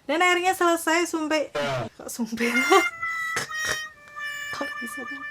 Dan akhirnya selesai sampai kok sumpah. Kok bisa tuh?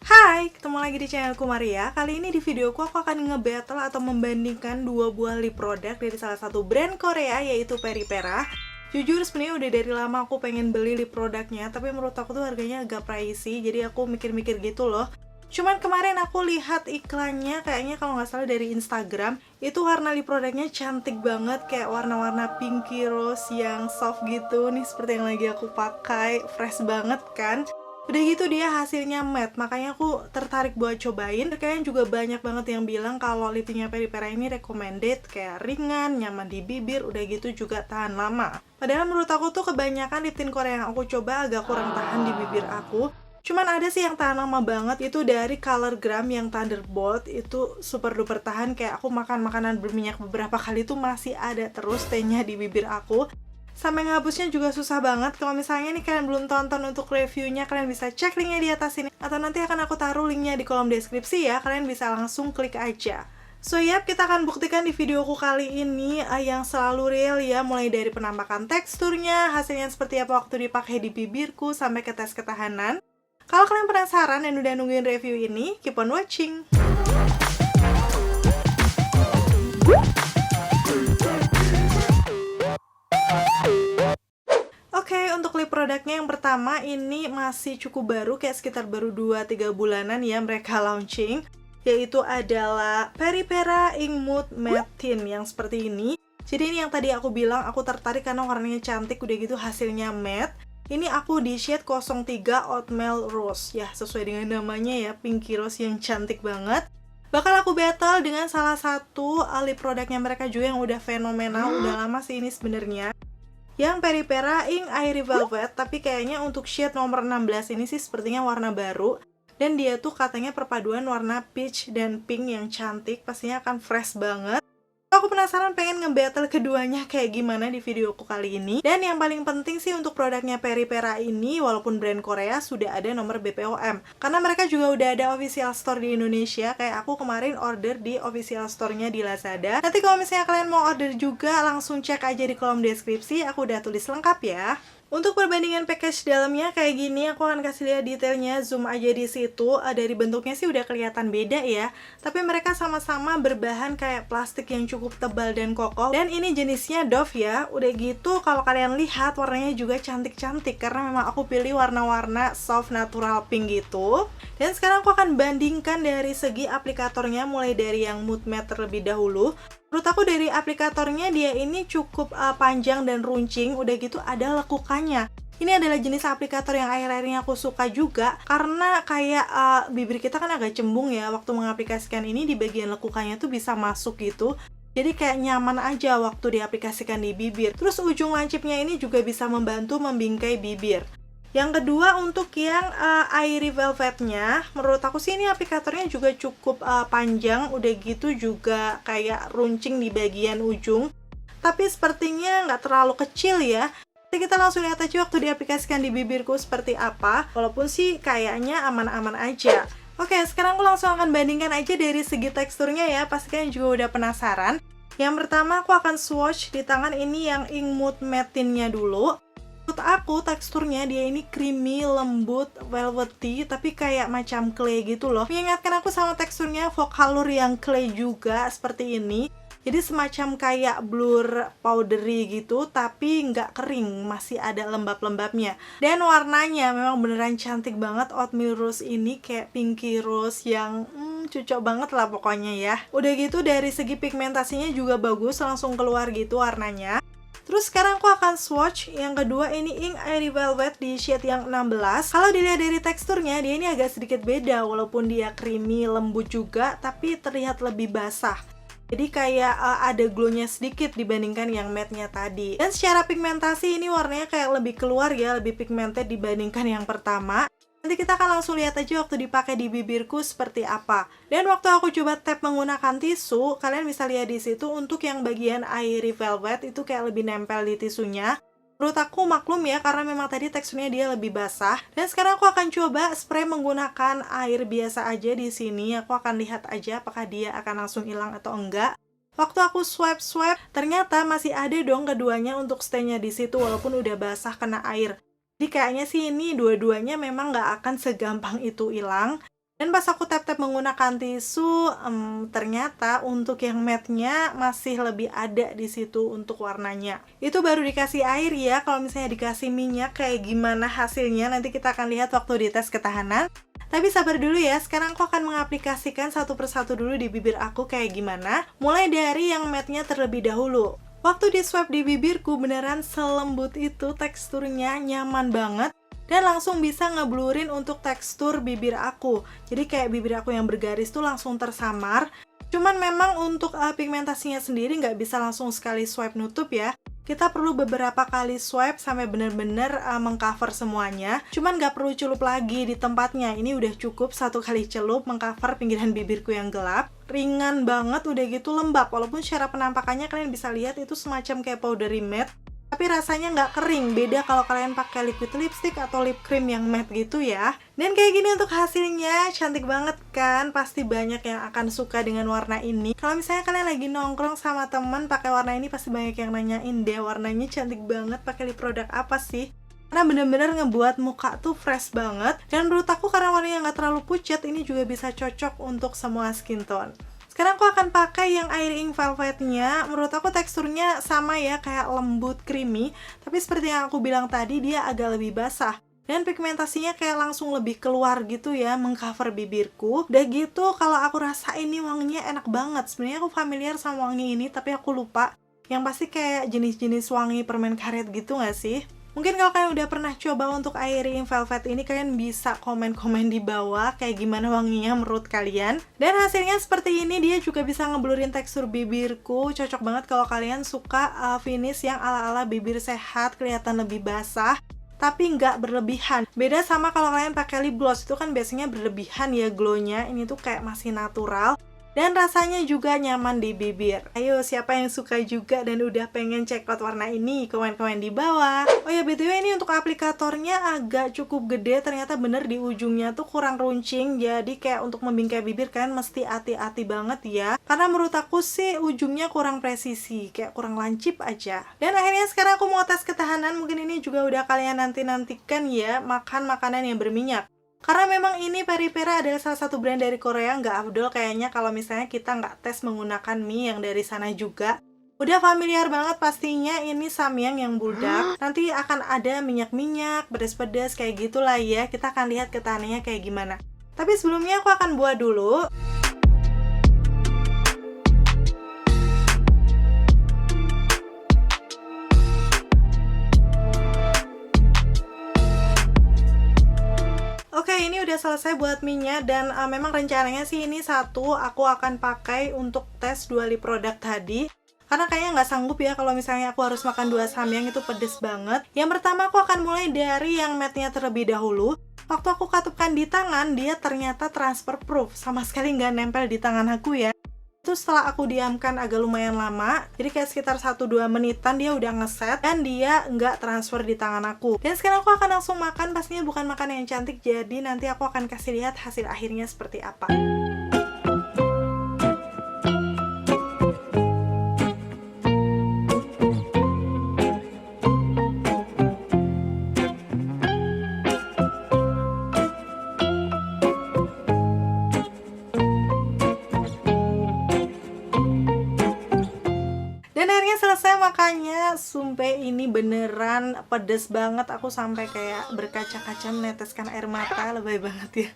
Hai, ketemu lagi di channelku Maria. Kali ini di videoku aku akan nge-battle atau membandingkan dua buah lip product dari salah satu brand Korea, yaitu Peripera. Jujur sebenarnya udah dari lama aku pengen beli lip produknya, tapi menurut aku tuh harganya agak pricey, jadi aku mikir-mikir gitu loh. Cuman kemarin aku lihat iklannya, kayaknya kalau nggak salah dari Instagram, itu warna lip produknya cantik banget, kayak warna-warna pinky rose yang soft gitu. Nih seperti yang lagi aku pakai, fresh banget kan. Udah gitu dia hasilnya matte, makanya aku tertarik buat cobain. Kayaknya juga banyak banget yang bilang kalau lipnya Peripera ini recommended, kayak ringan, nyaman di bibir, udah gitu juga tahan lama. Padahal menurut aku tuh kebanyakan lip tint Korea yang aku coba agak kurang tahan di bibir aku. Cuman ada sih yang tahan lama banget, itu dari Colorgram yang Thunderbolt, itu super duper tahan. Kayak aku makan makanan berminyak beberapa kali tuh masih ada terus tehnya di bibir aku. Sampai ngehapusnya juga susah banget. Kalau misalnya nih kalian belum tonton untuk reviewnya, kalian bisa cek linknya di atas ini, atau nanti akan aku taruh linknya di kolom deskripsi ya. Kalian bisa langsung klik aja. So yap, kita akan buktikan di videoku kali ini yang selalu real ya, mulai dari penampakan teksturnya, hasilnya seperti apa waktu dipakai di bibirku, sampai ke tes ketahanan. Kalau kalian penasaran dan udah nungguin review ini, keep on watching! Oke, untuk lip produknya yang pertama ini masih cukup baru, kayak sekitar baru 2-3 bulanan ya mereka launching, yaitu adalah Peripera Ink Mood Matte Tint yang seperti ini. Jadi ini yang tadi aku bilang aku tertarik karena warnanya cantik, udah gitu hasilnya matte. Ini aku di shade 03 Oatmeal Rose, ya sesuai dengan namanya ya, pinky rose yang cantik banget. Bakal aku battle dengan salah satu lip produknya mereka juga yang udah fenomenal, udah lama sih ini sebenarnya, yang Peripera Ink Airy Velvet, tapi kayaknya untuk shade nomor 16 ini sih sepertinya warna baru. Dan dia tuh katanya perpaduan warna peach dan pink yang cantik, pastinya akan fresh banget. Aku penasaran pengen nge-battle keduanya kayak gimana di videoku kali ini. Dan yang paling penting sih untuk produknya Peripera ini, walaupun brand Korea, sudah ada nomor BPOM. Karena mereka juga udah ada official store di Indonesia, kayak aku kemarin order di official store-nya di Lazada. Nanti kalau misalnya kalian mau order juga, langsung cek aja di kolom deskripsi, aku udah tulis lengkap ya. Untuk perbandingan package dalamnya kayak gini, aku akan kasih lihat detailnya, zoom aja di situ. Dari bentuknya sih udah kelihatan beda ya, tapi mereka sama-sama berbahan kayak plastik yang cukup tebal dan kokoh. Dan ini jenisnya Dove ya. Udah gitu kalau kalian lihat warnanya juga cantik-cantik, karena memang aku pilih warna-warna soft natural pink gitu. Dan sekarang aku akan bandingkan dari segi aplikatornya, mulai dari yang mood matte terlebih dahulu. Menurut aku dari aplikatornya dia ini cukup panjang dan runcing, udah gitu ada lekukannya. Ini adalah jenis aplikator yang akhir-akhirnya aku suka juga, karena kayak bibir kita kan agak cembung ya, waktu mengaplikasikan ini di bagian lekukannya tuh bisa masuk gitu. Jadi kayak nyaman aja waktu diaplikasikan di bibir. Terus ujung lancipnya ini juga bisa membantu membingkai bibir. Yang kedua untuk yang Airy Velvetnya, menurut aku sih ini aplikatornya juga cukup panjang, udah gitu juga kayak runcing di bagian ujung, tapi sepertinya nggak terlalu kecil ya. Jadi kita langsung lihat aja waktu diaplikasikan di bibirku seperti apa, walaupun sih kayaknya aman-aman aja. Oke, sekarang aku langsung akan bandingkan aja dari segi teksturnya ya, pasti kalian juga udah penasaran. Yang pertama aku akan swatch di tangan ini yang Ink Mood Matte Tint-nya dulu. Menurut aku teksturnya dia ini creamy, lembut, velvety, tapi kayak macam clay gitu loh. Mengingatkan aku sama teksturnya Vocalour yang clay juga seperti ini. Jadi semacam kayak blur powdery gitu, tapi nggak kering, masih ada lembab-lembabnya. Dan warnanya memang beneran cantik banget. Oatmeal Rose ini kayak pinky rose yang cocok banget lah pokoknya ya. Udah gitu dari segi pigmentasinya juga bagus, langsung keluar gitu warnanya. Terus sekarang aku akan swatch yang kedua, ini Ink Airy Velvet di shade yang 16. Kalau dilihat dari teksturnya, dia ini agak sedikit beda, walaupun dia creamy, lembut juga, tapi terlihat lebih basah. Jadi kayak ada glow-nya sedikit dibandingkan yang matte-nya tadi. Dan secara pigmentasi ini warnanya kayak lebih keluar ya, lebih pigmented dibandingkan yang pertama. Nanti kita akan langsung lihat aja waktu dipakai di bibirku seperti apa. Dan waktu aku coba tap menggunakan tisu, kalian bisa lihat di situ untuk yang bagian airy velvet itu kayak lebih nempel di tisunya. Menurut aku maklum ya, karena memang tadi teksturnya dia lebih basah. Dan sekarang aku akan coba spray menggunakan air biasa aja di sini. Aku akan lihat aja apakah dia akan langsung hilang atau enggak. Waktu aku swipe, ternyata masih ada dong keduanya untuk stay-nya di situ walaupun udah basah kena air. Jadi kayaknya sih ini dua-duanya memang nggak akan segampang itu hilang. Dan pas aku tap-tap menggunakan tisu, ternyata untuk yang matte-nya masih lebih ada di situ untuk warnanya. Itu baru dikasih air ya, kalau misalnya dikasih minyak kayak gimana hasilnya, nanti kita akan lihat waktu dites ketahanan. Tapi sabar dulu ya, sekarang aku akan mengaplikasikan satu persatu dulu di bibir aku kayak gimana. Mulai dari yang matte-nya terlebih dahulu. Waktu di swipe di bibirku beneran selembut itu, teksturnya nyaman banget. Dan langsung bisa ngeblurin untuk tekstur bibir aku. Jadi kayak bibir aku yang bergaris tuh langsung tersamar. Cuman memang untuk pigmentasinya sendiri nggak bisa langsung sekali swipe nutup ya. Kita perlu beberapa kali swipe sampai bener-bener mengcover semuanya. Cuman nggak perlu celup lagi di tempatnya. Ini udah cukup satu kali celup mengcover pinggiran bibirku yang gelap. Ringan banget, udah gitu lembab. Walaupun secara penampakannya kalian bisa lihat itu semacam kayak powdery matte. Tapi rasanya nggak kering, beda kalau kalian pakai liquid lipstick atau lip cream yang matte gitu ya. Dan kayak gini untuk hasilnya, cantik banget kan? Pasti banyak yang akan suka dengan warna ini. Kalau misalnya kalian lagi nongkrong sama temen pakai warna ini, pasti banyak yang nanyain deh, warnanya cantik banget, pakai lip produk apa sih? Karena bener-bener ngebuat muka tuh fresh banget. Dan menurut aku karena warnanya nggak terlalu pucat, ini juga bisa cocok untuk semua skin tone. Sekarang aku akan pakai yang Airy Ink Velvetnya. Menurut aku teksturnya sama ya, kayak lembut, creamy. Tapi seperti yang aku bilang tadi, dia agak lebih basah. Dan pigmentasinya kayak langsung lebih keluar gitu ya, mengcover bibirku. Udah gitu, kalau aku rasa ini wanginya enak banget. Sebenarnya aku familiar sama wangi ini, tapi aku lupa. Yang pasti kayak jenis-jenis wangi permen karet gitu gak sih? Mungkin kalau kalian udah pernah coba untuk Airy Ink Velvet ini, kalian bisa komen-komen di bawah kayak gimana wanginya menurut kalian. Dan hasilnya seperti ini, dia juga bisa ngeblurin tekstur bibirku. Cocok banget kalau kalian suka finish yang ala-ala bibir sehat, kelihatan lebih basah tapi nggak berlebihan. Beda sama kalau kalian pakai lip gloss, itu kan biasanya berlebihan ya glow-nya. Ini tuh kayak masih natural. Dan rasanya juga nyaman di bibir. Ayo, siapa yang suka juga dan udah pengen check out warna ini? Komen-komen di bawah. Oh ya, BTW ini untuk aplikatornya agak cukup gede. Ternyata bener di ujungnya tuh kurang runcing. Jadi kayak untuk membingkai bibir kalian mesti hati-hati banget ya. Karena menurut aku sih ujungnya kurang presisi. Kayak kurang lancip aja. Dan akhirnya sekarang aku mau tes ketahanan. Mungkin ini juga udah kalian nanti-nantikan ya. Makan makanan yang berminyak. Karena memang ini Peripera adalah salah satu brand dari Korea, nggak afdol kayaknya kalau misalnya kita nggak tes menggunakan mie yang dari sana juga. Udah familiar banget pastinya ini samyang yang budak. Nanti akan ada minyak-minyak, pedas-pedas kayak gitulah ya. Kita akan lihat ketahanannya kayak gimana. Tapi sebelumnya aku akan buat dulu. Oke, ini udah selesai buat mie-nya dan memang rencananya sih ini satu aku akan pakai untuk tes 2 lip produk tadi. Karena kayaknya nggak sanggup ya kalau misalnya aku harus makan 2 samyang, itu pedes banget. Yang pertama aku akan mulai dari yang matte-nya terlebih dahulu. Waktu aku katupkan di tangan, dia ternyata transfer proof. Sama sekali nggak nempel di tangan aku ya. Itu setelah aku diamkan agak lumayan lama, jadi kayak sekitar 1-2 menitan dia udah ngeset dan dia nggak transfer di tangan aku. Dan sekarang aku akan langsung makan, pastinya bukan makan yang cantik, jadi nanti aku akan kasih lihat hasil akhirnya seperti apa. Dan akhirnya selesai makannya. Sumpah ini beneran pedes banget. Aku sampai kayak berkaca-kaca meneteskan air mata. Lebay banget ya.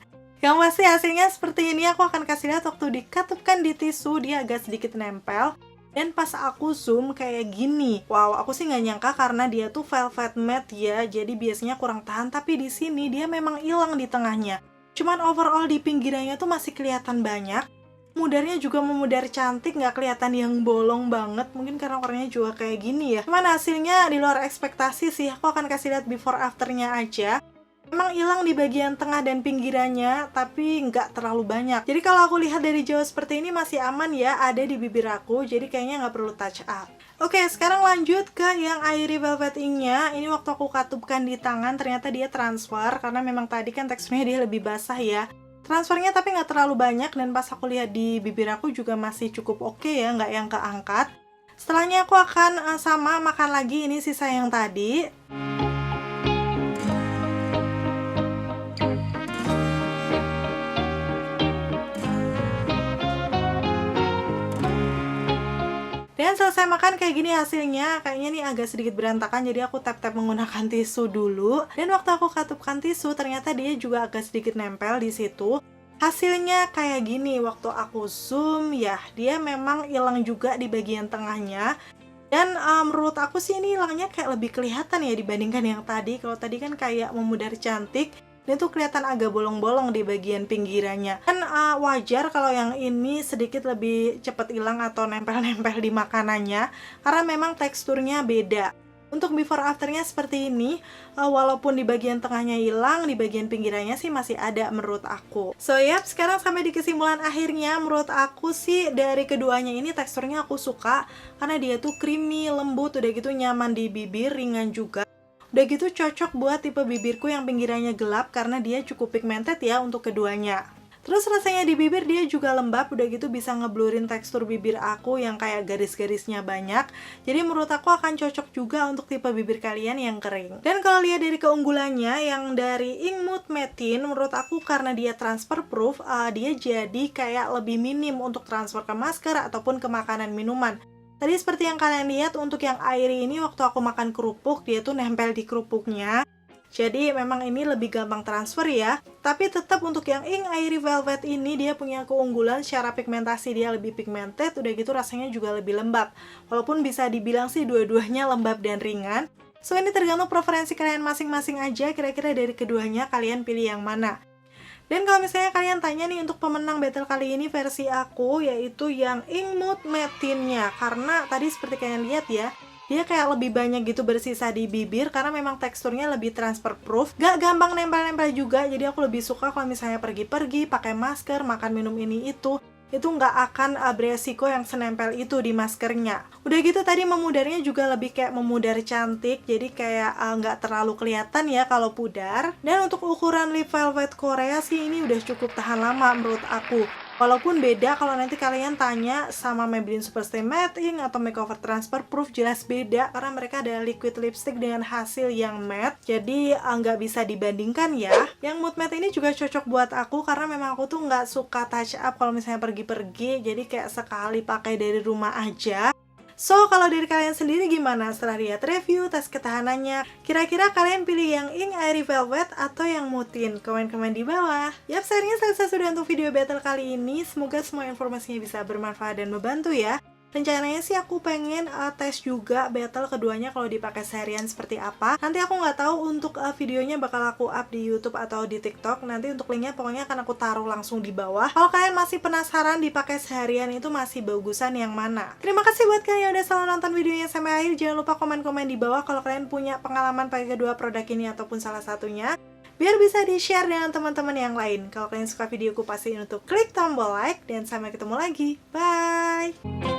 Yang pasti hasilnya seperti ini. Aku akan kasih lihat waktu dikatupkan di tisu, dia agak sedikit nempel. Dan pas aku zoom kayak gini. Wow, aku sih nggak nyangka karena dia tuh velvet matte ya. Jadi biasanya kurang tahan, tapi di sini dia memang hilang di tengahnya. Cuman overall di pinggirannya tuh masih kelihatan banyak. Mudarnya juga memudar cantik, nggak kelihatan yang bolong banget. Mungkin karena warnanya juga kayak gini ya. Cuman hasilnya di luar ekspektasi sih. Aku akan kasih lihat before afternya aja. Memang hilang di bagian tengah dan pinggirannya, tapi nggak terlalu banyak. Jadi kalau aku lihat dari jauh seperti ini masih aman ya, ada di bibir aku, jadi kayaknya nggak perlu touch up. Oke, sekarang lanjut ke yang Airy Velvet Ink-nya. Ini waktu aku katupkan di tangan, ternyata dia transfer, karena memang tadi kan teksturnya dia lebih basah ya. Transfernya tapi nggak terlalu banyak, dan pas aku lihat di bibir aku juga masih cukup oke ya, nggak yang keangkat. Setelahnya aku akan sama makan lagi ini sisa yang tadi. Dan selesai makan kayak gini hasilnya, kayaknya nih agak sedikit berantakan, jadi aku tap-tap menggunakan tisu dulu. Dan waktu aku katupkan tisu, ternyata dia juga agak sedikit nempel di situ. Hasilnya kayak gini, waktu aku zoom ya, dia memang hilang juga di bagian tengahnya. Dan menurut aku sih ini hilangnya kayak lebih kelihatan ya dibandingkan yang tadi. Kalau tadi kan kayak memudar cantik, dan tuh kelihatan agak bolong-bolong di bagian pinggirannya. Dan wajar kalau yang ini sedikit lebih cepat hilang atau nempel-nempel di makanannya, karena memang teksturnya beda. Untuk before afternya seperti ini, walaupun di bagian tengahnya hilang, di bagian pinggirannya sih masih ada menurut aku. So yap, sekarang sampai di kesimpulan akhirnya, menurut aku sih dari keduanya ini teksturnya aku suka, karena dia tuh creamy, lembut, udah gitu nyaman di bibir, ringan juga. Udah gitu cocok buat tipe bibirku yang pinggirannya gelap karena dia cukup pigmented ya untuk keduanya. Terus rasanya di bibir dia juga lembab, udah gitu bisa ngeblurin tekstur bibir aku yang kayak garis-garisnya banyak. Jadi menurut aku akan cocok juga untuk tipe bibir kalian yang kering. Dan kalau lihat dari keunggulannya, yang dari Inkmood Matte Tint, menurut aku karena dia transfer proof, dia jadi kayak lebih minim untuk transfer ke masker ataupun ke makanan minuman. Tadi seperti yang kalian lihat, untuk yang Airy ini waktu aku makan kerupuk, dia tuh nempel di kerupuknya. Jadi memang ini lebih gampang transfer ya. Tapi tetap untuk yang Ink Airy Velvet ini dia punya keunggulan secara pigmentasi, dia lebih pigmented, udah gitu rasanya juga lebih lembab. Walaupun bisa dibilang sih dua-duanya lembab dan ringan. So ini tergantung preferensi kalian masing-masing aja, kira-kira dari keduanya kalian pilih yang mana. Dan kalau misalnya kalian tanya nih untuk pemenang battle kali ini versi aku, yaitu yang Inkmood Matte Tint-nya. Karena tadi seperti kalian lihat ya, dia kayak lebih banyak gitu bersisa di bibir karena memang teksturnya lebih transfer proof. Gak gampang nempel-nempel juga, jadi aku lebih suka kalau misalnya pergi-pergi, pakai masker, makan minum ini itu nggak akan beresiko yang senempel itu di maskernya. Udah gitu tadi memudarnya juga lebih kayak memudar cantik, jadi kayak nggak terlalu kelihatan ya kalau pudar. Dan untuk ukuran lip velvet Korea sih ini udah cukup tahan lama menurut aku. Walaupun beda kalau nanti kalian tanya sama Maybelline Superstay Matte Ink atau Makeover Transfer Proof, jelas beda karena mereka ada liquid lipstick dengan hasil yang matte, jadi nggak bisa dibandingkan ya. Yang Mood Matte ini juga cocok buat aku karena memang aku tuh nggak suka touch up kalau misalnya pergi-pergi, jadi kayak sekali pakai dari rumah aja. So, kalau dari kalian sendiri gimana setelah lihat review, tes ketahanannya? Kira-kira kalian pilih yang Ink Airy Velvet atau yang Mood Tint? Komen-komen di bawah. Yap, sayangnya selesai sudah untuk video battle kali ini. Semoga semua informasinya bisa bermanfaat dan membantu ya. Rencananya sih aku pengen tes juga battle keduanya kalau dipakai seharian seperti apa. Nanti aku nggak tahu untuk videonya bakal aku up di YouTube atau di TikTok. Nanti untuk linknya pokoknya akan aku taruh langsung di bawah. Kalau kalian masih penasaran dipakai seharian itu masih bagusan yang mana. Terima kasih buat kalian yang udah selalu nonton videonya sampai akhir. Jangan lupa komen-komen di bawah kalau kalian punya pengalaman pakai kedua produk ini ataupun salah satunya, biar bisa di-share dengan teman-teman yang lain. Kalau kalian suka videoku, pastiin untuk klik tombol like, dan sampai ketemu lagi. Bye!